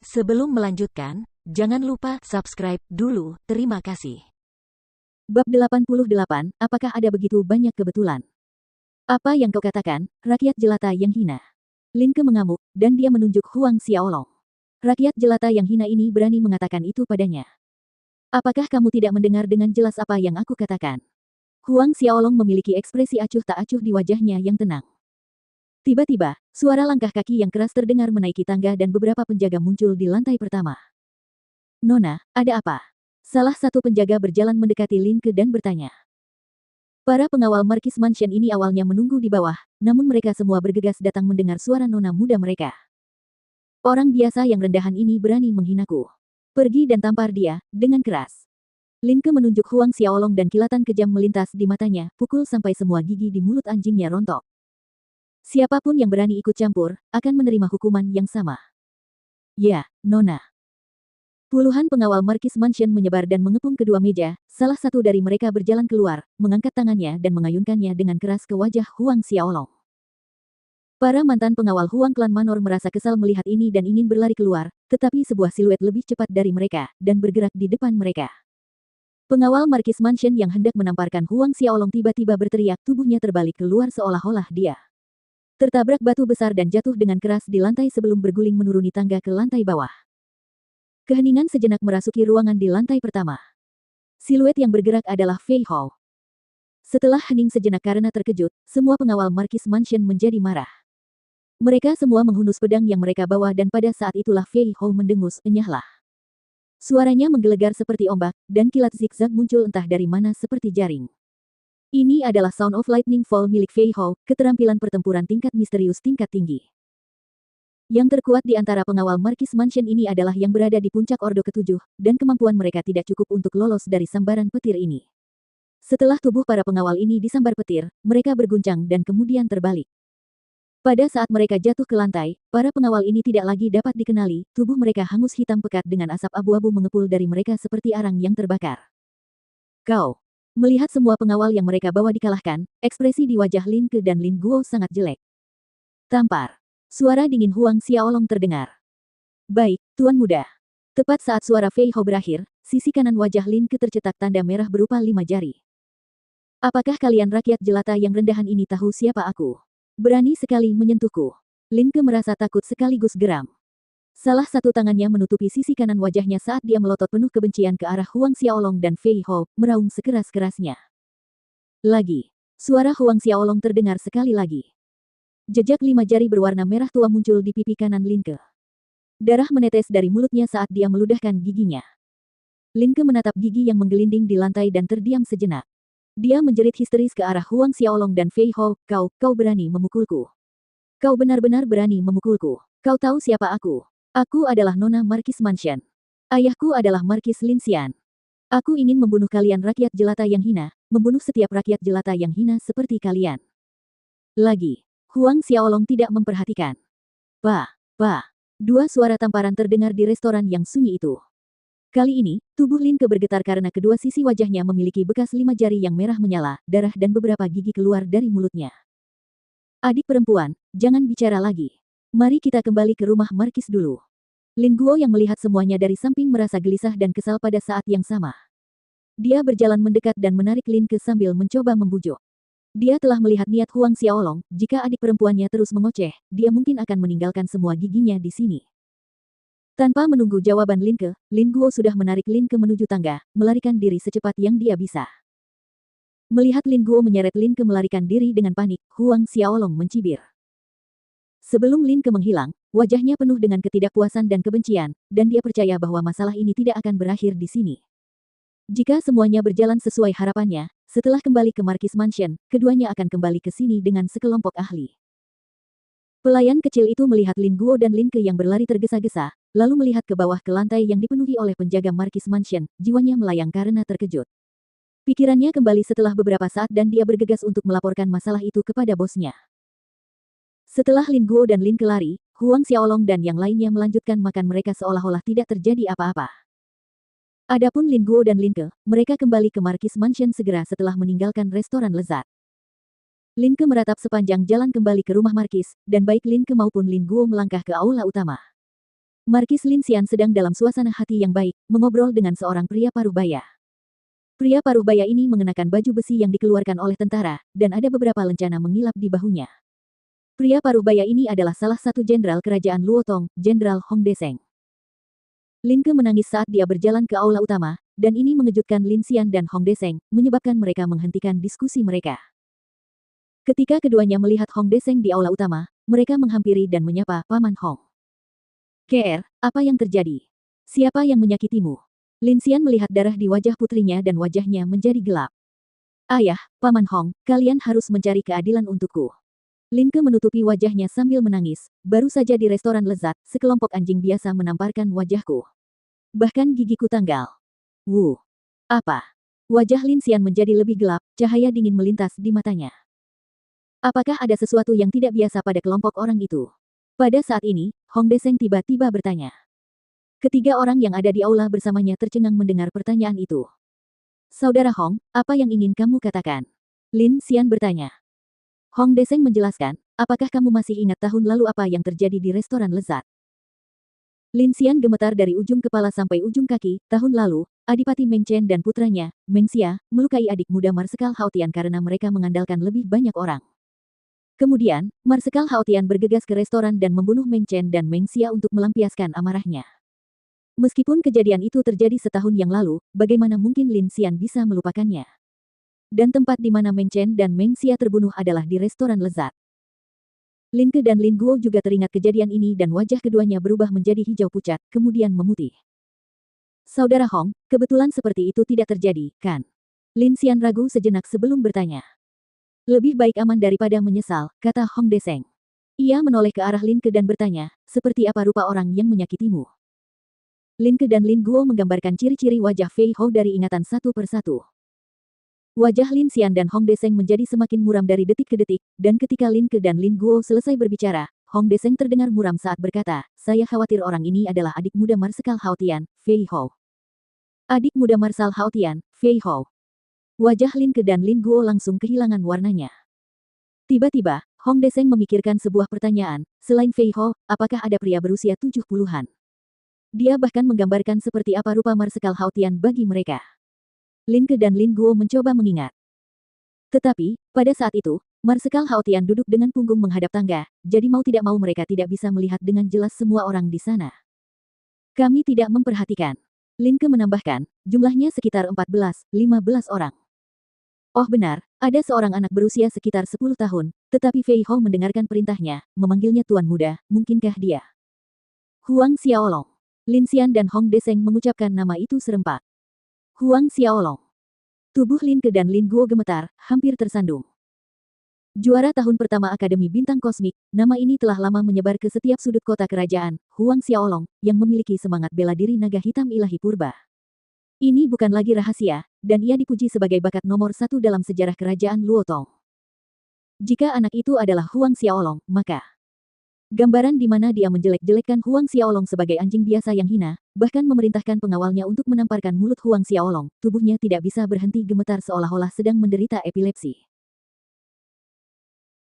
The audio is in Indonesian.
Sebelum melanjutkan, jangan lupa subscribe dulu, terima kasih. Bab 88, apakah ada begitu banyak kebetulan? Apa yang kau katakan, rakyat jelata yang hina? Lin Ke mengamuk, dan dia menunjuk Huang Xiaolong. Rakyat jelata yang hina ini berani mengatakan itu padanya. Apakah kamu tidak mendengar dengan jelas apa yang aku katakan? Huang Xiaolong memiliki ekspresi acuh tak acuh di wajahnya yang tenang. Tiba-tiba, suara langkah kaki yang keras terdengar menaiki tangga dan beberapa penjaga muncul di lantai pertama. Nona, ada apa? Salah satu penjaga berjalan mendekati Lin Ke dan bertanya. Para pengawal Markis Mansion ini awalnya menunggu di bawah, namun mereka semua bergegas datang mendengar suara nona muda mereka. Orang biasa yang rendahan ini berani menghinaku. Pergi dan tampar dia, dengan keras. Lin Ke menunjuk Huang Xiaolong dan kilatan kejam melintas di matanya, pukul sampai semua gigi di mulut anjingnya rontok. Siapapun yang berani ikut campur, akan menerima hukuman yang sama. Ya, nona. Puluhan pengawal Markis Mansion menyebar dan mengepung kedua meja, salah satu dari mereka berjalan keluar, mengangkat tangannya dan mengayunkannya dengan keras ke wajah Huang Xiaolong. Para mantan pengawal Huang Klan Manor merasa kesal melihat ini dan ingin berlari keluar, tetapi sebuah siluet lebih cepat dari mereka, dan bergerak di depan mereka. Pengawal Markis Mansion yang hendak menamparkan Huang Xiaolong tiba-tiba berteriak, tubuhnya terbalik keluar seolah-olah dia tertabrak batu besar dan jatuh dengan keras di lantai sebelum berguling menuruni tangga ke lantai bawah. Keheningan sejenak merasuki ruangan di lantai pertama. Siluet yang bergerak adalah Fei Hao. Setelah hening sejenak karena terkejut, semua pengawal Markis Mansion menjadi marah. Mereka semua menghunus pedang yang mereka bawa dan pada saat itulah Fei Hao mendengus, enyahlah. Suaranya menggelegar seperti ombak, dan kilat zigzag muncul entah dari mana seperti jaring. Ini adalah Sound of Lightning Fall milik Fei Hao, keterampilan pertempuran tingkat misterius tingkat tinggi. Yang terkuat di antara pengawal Markis Mansion ini adalah yang berada di puncak Ordo Ketujuh, dan kemampuan mereka tidak cukup untuk lolos dari sambaran petir ini. Setelah tubuh para pengawal ini disambar petir, mereka berguncang dan kemudian terbalik. Pada saat mereka jatuh ke lantai, para pengawal ini tidak lagi dapat dikenali, tubuh mereka hangus hitam pekat dengan asap abu-abu mengepul dari mereka seperti arang yang terbakar. Kau. Melihat semua pengawal yang mereka bawa dikalahkan, ekspresi di wajah Lin Ke dan Lin Guo sangat jelek. Tampar. Suara dingin Huang Xiaolong terdengar. Baik, Tuan Muda. Tepat saat suara Fei Hao berakhir, sisi kanan wajah Lin Ke tercetak tanda merah berupa 5 jari. Apakah kalian rakyat jelata yang rendahan ini tahu siapa aku? Berani sekali menyentuhku. Lin Ke merasa takut sekaligus geram. Salah satu tangannya menutupi sisi kanan wajahnya saat dia melotot penuh kebencian ke arah Huang Xiaolong dan Fei Hao, meraung sekeras-kerasnya. Lagi. Suara Huang Xiaolong terdengar sekali lagi. Jejak 5 jari berwarna merah tua muncul di pipi kanan Lin Ke. Darah menetes dari mulutnya saat dia meludahkan giginya. Lin Ke menatap gigi yang menggelinding di lantai dan terdiam sejenak. Dia menjerit histeris ke arah Huang Xiaolong dan Fei Hao, kau berani memukulku. Kau benar-benar berani memukulku. Kau tahu siapa aku? Aku adalah Nona Markis Mansion. Ayahku adalah Markis Lin Xian. Aku ingin membunuh kalian rakyat jelata yang hina, membunuh setiap rakyat jelata yang hina seperti kalian. Lagi. Huang Xiaolong tidak memperhatikan. Pa. Dua suara tamparan terdengar di restoran yang sunyi itu. Kali ini, tubuh Lin Ke bergetar karena kedua sisi wajahnya memiliki bekas 5 jari yang merah menyala, darah dan beberapa gigi keluar dari mulutnya. Adik perempuan, jangan bicara lagi. Mari kita kembali ke rumah Markis dulu. Lin Guo yang melihat semuanya dari samping merasa gelisah dan kesal pada saat yang sama. Dia berjalan mendekat dan menarik Lin Ke sambil mencoba membujuk. Dia telah melihat niat Huang Xiaolong, jika adik perempuannya terus mengoceh, dia mungkin akan meninggalkan semua giginya di sini. Tanpa menunggu jawaban Lin Ke, Lin Guo sudah menarik Lin Ke menuju tangga, melarikan diri secepat yang dia bisa. Melihat Lin Guo menyeret Lin Ke melarikan diri dengan panik, Huang Xiaolong mencibir. Sebelum Lin Ke menghilang, wajahnya penuh dengan ketidakpuasan dan kebencian, dan dia percaya bahwa masalah ini tidak akan berakhir di sini. Jika semuanya berjalan sesuai harapannya, setelah kembali ke Markis Mansion, keduanya akan kembali ke sini dengan sekelompok ahli. Pelayan kecil itu melihat Lin Guo dan Lin Ke yang berlari tergesa-gesa, lalu melihat ke bawah ke lantai yang dipenuhi oleh penjaga Markis Mansion, jiwanya melayang karena terkejut. Pikirannya kembali setelah beberapa saat dan dia bergegas untuk melaporkan masalah itu kepada bosnya. Setelah Lin Guo dan Lin Ke lari, Huang Xiaolong dan yang lainnya melanjutkan makan mereka seolah-olah tidak terjadi apa-apa. Adapun Lin Guo dan Lin Ke, mereka kembali ke Markis Mansion segera setelah meninggalkan restoran lezat. Lin Ke meratap sepanjang jalan kembali ke rumah Markis, dan baik Lin Ke maupun Lin Guo melangkah ke aula utama. Markis Lin Xian sedang dalam suasana hati yang baik, mengobrol dengan seorang pria paruh baya. Pria paruh baya ini mengenakan baju besi yang dikeluarkan oleh tentara, dan ada beberapa lencana mengilap di bahunya. Pria paruh baya ini adalah salah satu jenderal kerajaan Luotong, Jenderal Hong Deseng. Lin Ke menangis saat dia berjalan ke aula utama, dan ini mengejutkan Lin Xian dan Hong Deseng, menyebabkan mereka menghentikan diskusi mereka. Ketika keduanya melihat Hong Deseng di aula utama, mereka menghampiri dan menyapa Paman Hong. "Ker, apa yang terjadi? Siapa yang menyakitimu?" Lin Xian melihat darah di wajah putrinya dan wajahnya menjadi gelap. "Ayah, Paman Hong, kalian harus mencari keadilan untukku." Lin Ke menutupi wajahnya sambil menangis. "Baru saja di restoran lezat, sekelompok anjing biasa menamparkan wajahku. Bahkan gigiku tanggal." "Wu, apa?" Wajah Lin Xian menjadi lebih gelap, cahaya dingin melintas di matanya. Apakah ada sesuatu yang tidak biasa pada kelompok orang itu? Pada saat ini, Hong Deseng tiba-tiba bertanya. Ketiga orang yang ada di aula bersamanya tercengang mendengar pertanyaan itu. "Saudara Hong, apa yang ingin kamu katakan?" Lin Xian bertanya. Hong Deseng menjelaskan, "Apakah kamu masih ingat tahun lalu apa yang terjadi di restoran lezat?" Lin Xian gemetar dari ujung kepala sampai ujung kaki. Tahun lalu, Adipati Meng Chen dan putranya, Meng Xia, melukai adik muda Marsekal Hao Tian karena mereka mengandalkan lebih banyak orang. Kemudian, Marsekal Hao Tian bergegas ke restoran dan membunuh Meng Chen dan Meng Xia untuk melampiaskan amarahnya. Meskipun kejadian itu terjadi setahun yang lalu, bagaimana mungkin Lin Xian bisa melupakannya? Dan tempat di mana Meng Chen dan Meng Xia terbunuh adalah di restoran lezat. Lin Ke dan Lin Guo juga teringat kejadian ini dan wajah keduanya berubah menjadi hijau pucat, kemudian memutih. "Saudara Hong, kebetulan seperti itu tidak terjadi, kan?" Lin Xian ragu sejenak sebelum bertanya. "Lebih baik aman daripada menyesal," kata Hong Deseng. Ia menoleh ke arah Lin Ke dan bertanya, "Seperti apa rupa orang yang menyakitimu?" Lin Ke dan Lin Guo menggambarkan ciri-ciri wajah Fei Hou dari ingatan satu persatu. Wajah Lin Xian dan Hong Deseng menjadi semakin muram dari detik ke detik, dan ketika Lin Ke dan Lin Guo selesai berbicara, Hong Deseng terdengar muram saat berkata, "Saya khawatir orang ini adalah adik muda Marsekal Hao Tian, Fei Hou." Adik muda Marshal Hao Tian, Fei Hou. Wajah Lin Ke dan Lin Guo langsung kehilangan warnanya. Tiba-tiba, Hong Deseng memikirkan sebuah pertanyaan, selain Fei Hou, apakah ada pria berusia 70-an? Dia bahkan menggambarkan seperti apa rupa Marsekal Hao Tian bagi mereka. Lin Ke dan Lin Guo mencoba mengingat. Tetapi, pada saat itu, Marsekal Hao Tian duduk dengan punggung menghadap tangga, jadi mau tidak mau mereka tidak bisa melihat dengan jelas semua orang di sana. "Kami tidak memperhatikan." Lin Ke menambahkan, jumlahnya sekitar 14-15 orang. Oh benar, ada seorang anak berusia sekitar 10 tahun, tetapi Fei Hou mendengarkan perintahnya, memanggilnya Tuan Muda, mungkinkah dia? Huang Xiaolong. Lin Xian dan Hong Deseng mengucapkan nama itu serempak. Huang Xiaolong. Tubuh Lin Ke dan Lin Guo gemetar, hampir tersandung. Juara tahun pertama Akademi Bintang Kosmik, nama ini telah lama menyebar ke setiap sudut kota kerajaan, Huang Xiaolong, yang memiliki semangat bela diri naga hitam ilahi purba. Ini bukan lagi rahasia, dan ia dipuji sebagai bakat nomor 1 dalam sejarah kerajaan Luotong. Jika anak itu adalah Huang Xiaolong, maka gambaran di mana dia menjelek-jelekkan Huang Xiaolong sebagai anjing biasa yang hina, bahkan memerintahkan pengawalnya untuk menamparkan mulut Huang Xiaolong, tubuhnya tidak bisa berhenti gemetar seolah-olah sedang menderita epilepsi.